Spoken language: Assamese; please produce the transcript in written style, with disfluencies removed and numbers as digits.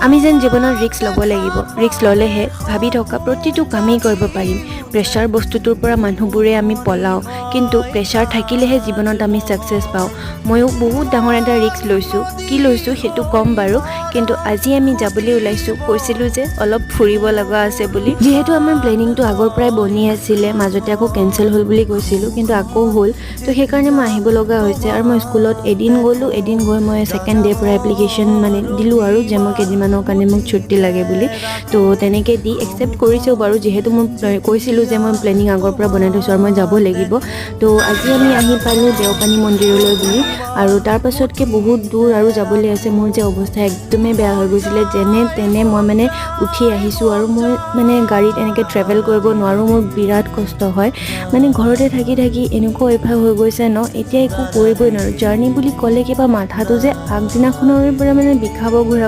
আমি যেন জীৱনত ৰিস্ক ল'ব লাগিব, ৰিস্ক ল'লেহে ভাবি থকা প্ৰতিটো কামেই কৰিব পাৰিম। প্ৰেছাৰ বস্তুটোৰ পৰা মানুহবোৰে আমি পলাওঁ, কিন্তু প্ৰেছাৰ থাকিলেহে জীৱনত আমি ছাকচেছ পাওঁ। ময়ো বহুত ডাঙৰ এটা ৰিস্ক লৈছোঁ, কি লৈছোঁ সেইটো ক'ম বাৰু, কিন্তু আজি আমি যাবলৈ ওলাইছোঁ। কৈছিলোঁ যে অলপ ফুৰিব লগা আছে বুলি, যিহেতু আমাৰ প্লেনিংটো আগৰ পৰাই বনি আছিলে, মাজতে আকৌ কেঞ্চেল হ'ল বুলি কৈছিলোঁ, কিন্তু আকৌ হ'ল। তো সেইকাৰণে মই আহিব লগা হৈছে। আৰু মই স্কুলত এদিন গ'লোঁ, এদিন গৈ মই ছেকেণ্ড ডে'ৰ পৰা এপ্লিকেশ্যন দিলোঁ আৰু যে মই কেইদিনমানৰ কাৰণে মোক ছুটি লাগে বুলি। তো তেনেকৈ দি একচেপ্ট কৰিছোঁ বাৰু, যিহেতু মই কৈছিলোঁ যে মই প্লেনিং আগৰ পৰা বনাই থৈছোঁ আৰু মই যাব লাগিব। তো আজি আমি আহি পালোঁ দেওপানী মন্দিৰলৈ বুলি, আৰু তাৰপাছতকৈ বহুত দূৰ আৰু যাবলৈ আছে। মোৰ যে অৱস্থা একদমেই বেয়া হৈ গৈছিলে, যেনে তেনে মই উঠি আহিছোঁ। আৰু মই গাড়ীত এনেকৈ ট্ৰেভেল কৰিব নোৱাৰোঁ, মোৰ বিৰাট কষ্ট হয়। ঘৰতে থাকি থাকি এনেকুৱা অভ্যাস হৈ গৈছে ন, এতিয়া একো কৰিবই নোৱাৰোঁ। জাৰ্ণি বুলি ক'লে কিবা মাথাটো যে আগদিনাখনৰ পৰা বিষাব ঘূৰাব